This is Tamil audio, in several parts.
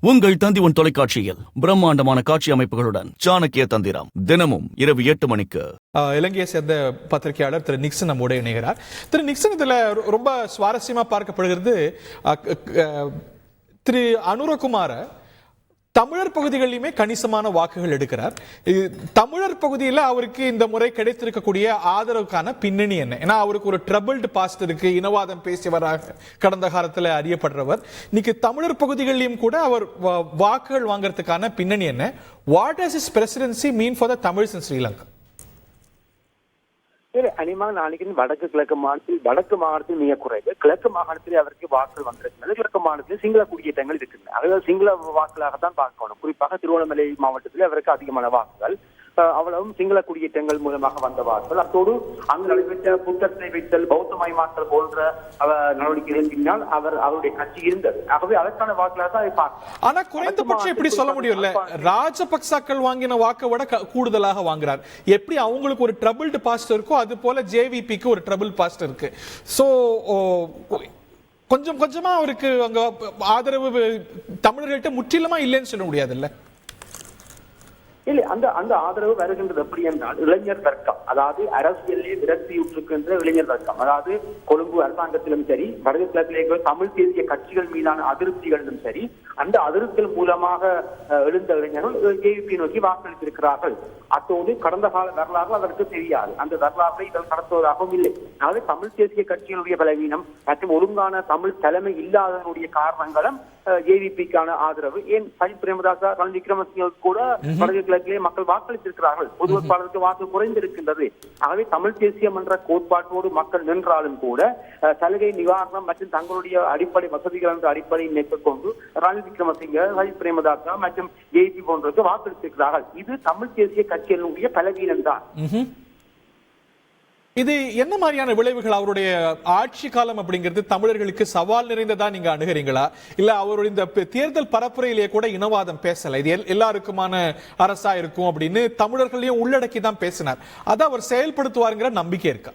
உங்கள் தந்தி தொலைக்காட்சியில் பிரம்மாண்டமான காட்சி அமைப்புகளுடன் சாணக்கிய தந்திரம் தினமும் இரவு 8 மணிக்கு. இலங்கையை சேர்ந்த பத்திரிகையாளர் திரு நிக்சன் நம்மோட இணைகிறார். திரு நிக்சன், இதுல ரொம்ப சுவாரஸ்யமா பார்க்கப்படுகிறது திரு அனுரகுமார தமிழர் பகுதிகளிலுமே கணிசமான வாக்குகள் எடுக்கிறார். தமிழர் பகுதியில் அவருக்கு இந்த முறை கிடைத்திருக்கக்கூடிய ஆதரவுக்கான பின்னணி என்ன? ஏன்னா அவருக்கு ஒரு ட்ரபிள்டு பாஸ்ட் இருக்கு, இனவாதம் பேசியவராக கடந்த காலத்தில் அறியப்படுறவர். இன்னைக்கு தமிழர் பகுதிகளிலும் கூட அவர் வாக்குகள் வாங்கறதுக்கான பின்னணி என்ன? What does his presidency mean for the Tamils in Sri Lanka? அனிமாக நாளைக்கு வடக்கு மாகாணத்தில் மிக குறைவு. கிழக்கு மாகாணத்தில் அவருக்கு வாக்குகள் வந்திருக்கிறது. கிழக்கு மாகாணத்தில் சிங்கள குடியேற்றங்கள் இருக்கின்றன. அதாவது சிங்கள வாக்குகளாகத்தான் பார்க்கணும். குறிப்பாக திருவண்ணாமலை மாவட்டத்தில் அவருக்கு அதிகமான வாக்குகள், அவ்வளவும் சிங்கள குடியேற்றங்கள் மூலமாக வந்த வாக்குகள். அத்தோடு அங்கு நடைபெற்ற புத்தகத்தை வைத்தல், பௌத்தமயமாக்கல் போன்ற நடவடிக்கைகள் பின்னால் அவருடைய கட்சி இருந்தது. ஆகவே அதற்கான வாக்குகளாக தான் அதை பார்க்கலாம். ஆனா குறைந்தபட்சம் எப்படி சொல்ல முடியும்ல, ராஜபக்சாக்கள் வாங்கின வாக்கை விட கூடுதலாக வாங்குறார். எப்படி அவங்களுக்கு ஒரு ட்ரபிள்டு பாஸ்ட் இருக்கோ அது போல ஜேவிபிக்கு ஒரு ட்ரபிள் பாஸ்ட் இருக்கு. சோ கொஞ்சம் கொஞ்சமா அவருக்கு அங்க ஆதரவு தமிழர்கள்ட்ட முற்றிலுமா இல்லைன்னு சொல்ல முடியாது இல்ல? இல்லை, அந்த ஆதரவு வருகின்றது எப்படி என்றால் இளைஞர் தர்க்கம். அதாவது அரசியலே விரக்தியுற்றிருக்கின்ற இளைஞர் தர்க்கம். அதாவது கொழும்பு அரசாங்கத்திலும் சரி, வடக்கு கிழக்கிலே தமிழ் தேசிய கட்சிகள் மீதான அதிருப்திகளிலும் சரி, அந்த அதிருப்திகள் மூலமாக எழுந்த இளைஞர்கள் ஜேவிபி நோக்கி வாக்களித்திருக்கிறார்கள். அத்தோடு கடந்த கால வரலாறு அதற்கு தெரியாது. அந்த வரலாற்றை இதில் கடத்துவதாகவும் இல்லை. அதாவது தமிழ் தேசிய கட்சிகளுடைய பலவீனம் மற்றும் ஒழுங்கான தமிழ் தலைமை இல்லாததனுடைய காரணங்களும் ஜேவிபிக்கான ஆதரவு. ஏன் சஜித் பிரேமதாசா, ரணில் விக்ரமசிங்க கூட வடக்கு கிழக்கிலே மக்கள் வாக்களித்திருக்கிறார்கள். பொது வேட்பாளருக்கு வாக்கு குறைந்திருக்கின்றது. ஆகவே தமிழ் தேசியம் என்ற கோட்பாட்டோடு மக்கள் நின்றாலும் கூட சலுகை நிவாரணம் மற்றும் தங்களுடைய அடிப்படை வசதிகள் என்ற அடிப்படையை மேற்கொண்டு ரணில் விக்ரமசிங்க, சஜித் பிரேமதாசா மற்றும் ஜேபி போன்றவருக்கு வாக்களித்திருக்கிறார்கள். இது தமிழ் தேசிய கட்சிகளுடைய பலவீனம் தான். இது என்ன மாதிரியான விளைவுகள் அவருடைய ஆட்சி காலம் அப்படிங்கிறது தமிழர்களுக்கு சவால் நிறைந்ததா நீங்க அணுகிறீங்களா? இல்ல அவருடைய இந்த தேர்தல் பரப்புரையிலேயே கூட இனவாதம் பேசல, இது எல்லாருக்குமான அரசா இருக்கும் அப்படின்னு தமிழர்களையும் உள்ளடக்கி தான் பேசினார். அதை அவர் செயல்படுத்துவாருங்கிற நம்பிக்கை இருக்கா?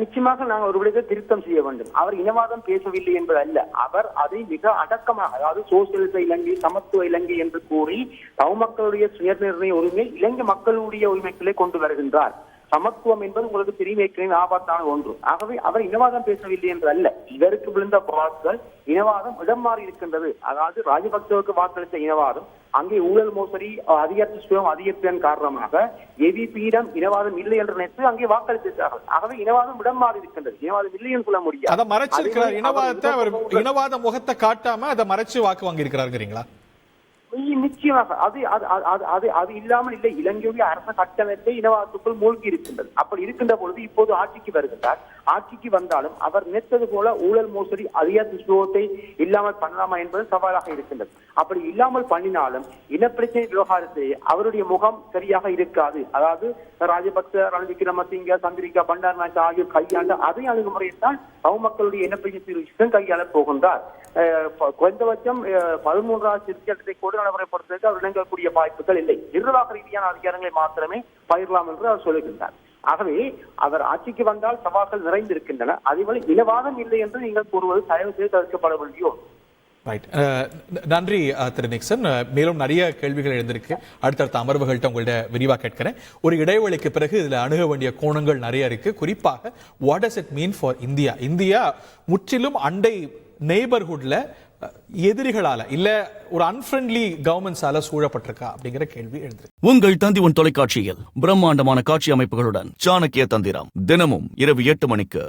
நிச்சயமாக நாங்கள் ஒரு விடத்தை திருத்தம் செய்ய வேண்டும். அவர் இனவாதம் பேசவில்லை என்பது அல்ல. அவர் அதை மிக அடக்கமாக, அதாவது சோசியலிச இலங்கை, சமத்துவ இலங்கை என்று கூறி மக்களுடைய சுயநிர்ணய உரிமை இலங்கை மக்களுடைய உரிமைகளை கொண்டு வருகின்றார். சமத்துவம் என்பது உங்களுக்கு தெரியும், ஆபத்தான ஒன்று. ஆகவே அவர் இனவாதம் பேசவில்லை என்று அல்ல. இவருக்கு விழுந்த வாக்குகள் இனவாதம் இடம் மாறி இருக்கின்றது. அதாவது ராஜபக்சவுக்கு வாக்களித்த இனவாதம் அங்கே ஊழல் மோசடி அதிகரிப்பதன் காரணமாக ஏவிபியிடம் இனவாதம் இல்லை என்று நினைத்து அங்கே வாக்களித்திருக்கிறார்கள். ஆகவே இனவாதம் இடம் மாறி இருக்கின்றது. இனவாதம் இல்லை என்று சொல்ல முடியாது. அதை மறைச்சிருக்கிறார். இனவாதத்தை அவர் இனவாத முகத்தை காட்டாம அதை மறைச்சு வாக்கு வாங்கி இருக்கிறாருங்கிறீங்களா? நிச்சயமாக அது இல்லாமல் இல்லை. இலங்கையுடைய அரச கட்டமைப்பை இனவாதத்துக்குள் மூழ்கி இருக்கின்றது. அப்படி இருக்கின்ற பொழுது இப்போது ஆட்சிக்கு வருகின்றார். ஆட்சிக்கு வந்தாலும் அவர் நினைத்தது போல ஊழல் மோசடி அதிகாரத்தை இல்லாமல் பண்ணலாமா என்பது சவாலாக இருக்கின்றது. அப்படி இல்லாமல் பண்ணினாலும் இனப்பிரச்சனை விவகாரத்தை அவருடைய முகம் சரியாக இருக்காது. அதாவது ராஜபக்ச, ரணில் விக்ரமசிங்க, சந்திரிகா பண்டாரநாயக்க ஆகியோர் கையாண்ட அதே அணுகுமுறையைத்தான் மக்களுடைய இனப்பிரச்சனை கையாள போகின்றார். குறைந்தபட்சம் 13வது திருச்சட்டத்தை கூட நடைமுறைப்படுத்துவதற்கு அவர் இணங்கக்கூடிய வாய்ப்புகள் இல்லை. நிர்வாக ரீதியான அதிகாரங்களை மாத்திரமே பயிரலாம் என்று அவர் சொல்லுகின்றார். ஆகவே அவர் ஆட்சிக்கு வந்தால் சவால்கள் நிறைந்திருக்கின்றன. அதேபோல இனவாதம் இல்லை என்று நீங்கள் கூறுவது தயவு செய்து தவிர்க்கப்பட வேண்டியோ. நன்றி திரு நிக்சன். மேலும் நிறைய கேள்விகள் எழுந்திருக்கு. அடுத்தடுத்த அமர்வுகள்கிட்ட உங்கள்ட்ட விரிவாக கேட்கிறேன். ஒரு இடைவெளிக்கு பிறகு இதுல அணுக வேண்டிய கோணங்கள் நிறைய இருக்கு. குறிப்பாக what does it mean for India? India முற்றிலும் அண்டை நெய்பர்ஹுட்ல எதிரிகளால இல்ல ஒரு அன்ஃப்ரெண்ட்லி கவர்மெண்ட்ஸால சூழப்பட்டிருக்கா அப்படிங்கிற கேள்வி எழுந்திருக்கு. உங்கள் தந்தி தொலைக்காட்சியில் பிரம்மாண்டமான காட்சி அமைப்புகளுடன் சாணக்கிய தந்திரம் தினமும் இரவு 8 மணிக்கு.